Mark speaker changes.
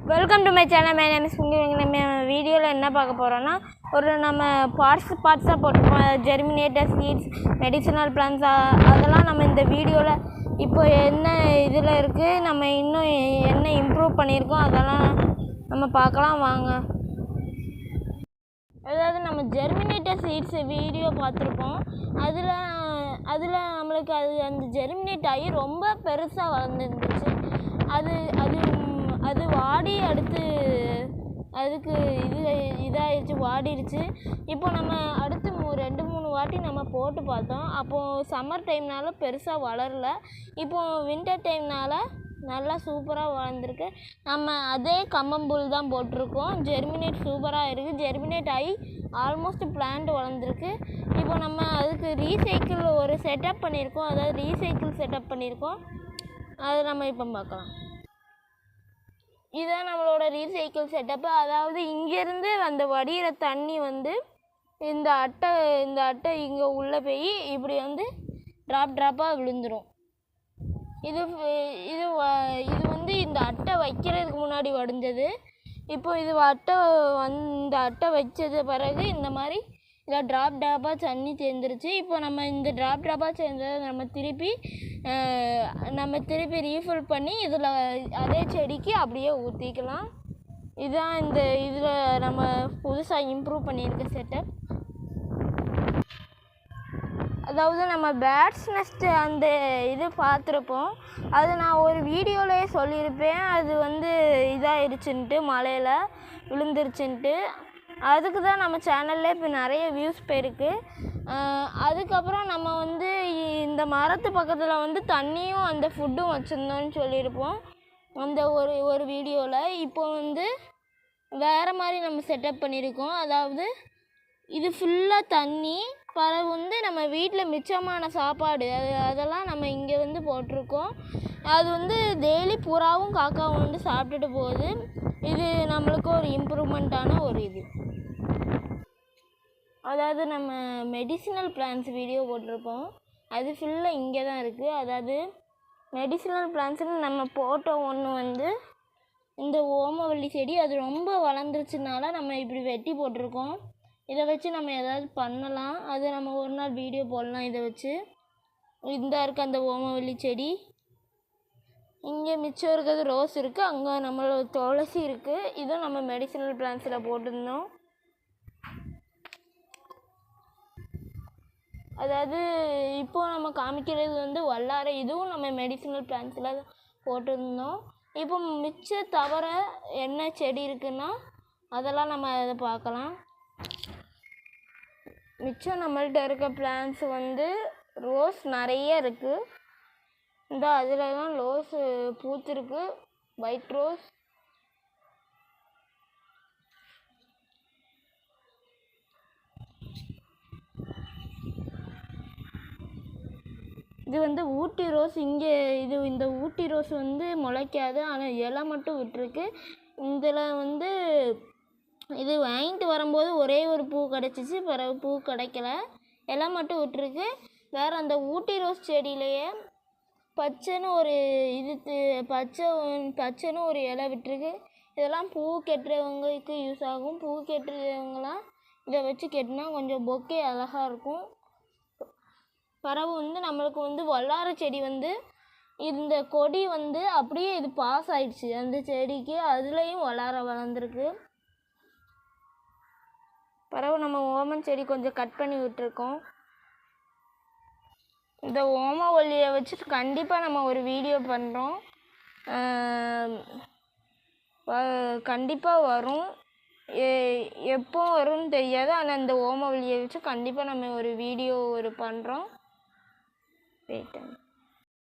Speaker 1: Welcome to my channel. My name is Pungi. நம்ம வீடியோவில் என்ன பார்க்க போகிறோன்னா, நம்ம பார்ட்ஸாக போட்டிருப்போம். ஜெர்மினேட்டர், சீட்ஸ், மெடிசினல் பிளான்ஸ், அதெல்லாம் நம்ம இந்த வீடியோவில் இப்போ என்ன இதில் இருக்குது, நம்ம இன்னும் என்ன இம்ப்ரூவ் பண்ணியிருக்கோம், அதெல்லாம் நம்ம பார்க்கலாம் வாங்க. அதாவது நம்ம ஜெர்மினேட்டர் சீட்ஸ் வீடியோ பார்த்துருப்போம். அதில் நம்மளுக்கு அந்த ஜெர்மினேட் ஆகி ரொம்ப பெருசாக வளர்ந்துருந்துச்சு. அது வாடி அடுத்து அதுக்கு இதாகிடுச்சு, வாடிடுச்சு. இப்போ நம்ம அடுத்து 2-3 வாட்டி நம்ம போட்டு பார்த்தோம். அப்போது சம்மர் டைம்னால பெருசாக வளரல. இப்போது வின்டர் டைம்னால் நல்லா சூப்பராக வளர்ந்துருக்கு. நம்ம அதே கம்மம்புல் தான் போட்டிருக்கோம். ஜெர்மினேட் சூப்பராக இருக்குது. ஜெர்மினேட் ஆகி ஆல்மோஸ்ட் பிளான்ட் வளர்ந்துருக்கு. இப்போ நம்ம அதுக்கு ரீசைக்கிள் ஒரு செட்டப் பண்ணியிருக்கோம். அதாவது ரீசைக்கிள் செட்டப் பண்ணியிருக்கோம். அதை நம்ம இப்போ பார்க்கலாம். இதுதான் நம்மளோட ரீசைக்கிள் செட்டப்பு. அதாவது இங்கேருந்து அந்த வடிகிற தண்ணி இந்த அட்டை இங்கே உள்ளே போய் இப்படி ட்ராப்பாக விழுந்துடும். இது இந்த அட்டை வைக்கிறதுக்கு முன்னாடி வடிஞ்சது. இப்போ இந்த அட்டை வச்சது பிறகு இந்த மாதிரி இதில் ட்ராப்பாக தண்ணி சேர்ந்துருச்சு. இப்போ நம்ம இந்த ட்ராப்பாக சேர்ந்ததை நம்ம திருப்பி ரீஃபில் பண்ணி இதில் அதே செடிக்கு அப்படியே ஊற்றிக்கலாம். இதுதான் இதில் நம்ம புதுசாக இம்ப்ரூவ் பண்ணியிருக்க செட்டப். அதாவது நம்ம பேர்ட்ஸ் நெஸ்ட்டு அந்த இது பார்த்துருப்போம். அது நான் ஒரு வீடியோவிலே சொல்லியிருப்பேன். அது இதாகிடுச்சுன்ட்டு, மழையில் விழுந்துருச்சுன்ட்டு. அதுக்கு தான் நம்ம சேனல்லே இப்போ நிறைய வியூஸ் போயிருக்கு. அதுக்கப்புறம் நம்ம இந்த மரத்து பக்கத்தில் தண்ணியும் அந்த ஃபுட்டும் வச்சுருந்தோன்னு சொல்லியிருப்போம் அந்த ஒரு வீடியோவில். இப்போ வேறு மாதிரி நம்ம செட்டப் பண்ணியிருக்கோம். அதாவது இது ஃபுல்லாக தண்ணி, பிறகு நம்ம வீட்டில் மிச்சமான சாப்பாடு அதெல்லாம் நம்ம இங்கே போட்டிருக்கோம். அது டெய்லி புறாவும் காக்காவும் சாப்பிட்டுட்டு போகுது. இது நம்மளுக்கு ஒரு இம்ப்ரூவ்மெண்ட்டான ஒரு இது. அதாவது நம்ம மெடிசினல் பிளான்ஸ் வீடியோ போட்டிருப்போம். அது ஃபுல்லாக இங்கே தான் இருக்குது. அதாவது மெடிசினல் பிளான்ஸ்னு நம்ம போட்ட ஒன்று இந்த ஓமவல்லி செடி. அது ரொம்ப வளர்ந்துருச்சுனால நம்ம இப்படி வெட்டி போட்டிருக்கோம். இதை வச்சு நம்ம ஏதாவது பண்ணலாம். அது நம்ம ஒரு நாள் வீடியோ போடலாம். இதை வச்சு இருக்க அந்த ஓமவல்லி செடி. இங்கே மிச்சம் இருக்கிறது ரோஸ் இருக்குது. அங்கே நம்மளோட துளசி இருக்குது. இதுவும் நம்ம மெடிசினல் பிளான்ஸில் போட்டிருந்தோம். அதாவது இப்போது நம்ம காமிக்கிறது வல்லாரை. இதுவும் நம்ம மெடிசினல் பிளான்ஸில் போட்டிருந்தோம். இப்போ மிச்சம் தவிர என்ன செடி இருக்குன்னா அதெல்லாம் நம்ம அதை பார்க்கலாம். மிச்சம் நம்மள்கிட்ட இருக்க பிளான்ஸ் ரோஸ் நிறைய இருக்குது. அதிலலாம் ரோஸ் பூத்துருக்கு, ஒயிட் ரோஸ். இது ஊட்டி ரோஸ். இங்கே இந்த ஊட்டி ரோஸ் முளைக்காது, ஆனால் இலை மட்டும் விட்டுருக்கு. இதில் இது வாங்கிட்டு வரும்போது ஒரே ஒரு பூ கிடச்சிச்சு, பிறகு பூ கிடைக்கல, இலை மட்டும் விட்டுருக்கு. வேறு அந்த ஊட்டி ரோஸ் செடியிலையே பச்சைன்னு ஒரு இலை விட்டுருக்கு. இதெல்லாம் பூ கெட்டுறவங்களுக்கு யூஸ் ஆகும். பூ கெட்டுறவங்களாம் இதை வச்சு கெட்டினா கொஞ்சம் பொக்கே அழகாக இருக்கும். பிறகு நம்மளுக்கு வல்லாரை செடி இந்த கொடி அப்படியே இது பாஸ் ஆயிடுச்சு அந்த செடிக்கு. அதுலேயும் வல்லாரை வளர்ந்துருக்கு. பிறகு நம்ம ஓமன் செடி கொஞ்சம் கட் பண்ணி விட்டுருக்கோம். இந்த ஓமவல்லியை வச்சுட்டு கண்டிப்பாக நம்ம ஒரு வீடியோ பண்ணுறோம். கண்டிப்பாக வரும். எப்போ வரும்னு தெரியாது, ஆனால் இந்த ஓமவல்லியை வச்சு கண்டிப்பாக நம்ம ஒரு வீடியோ பண்ணுறோம். வெயிட்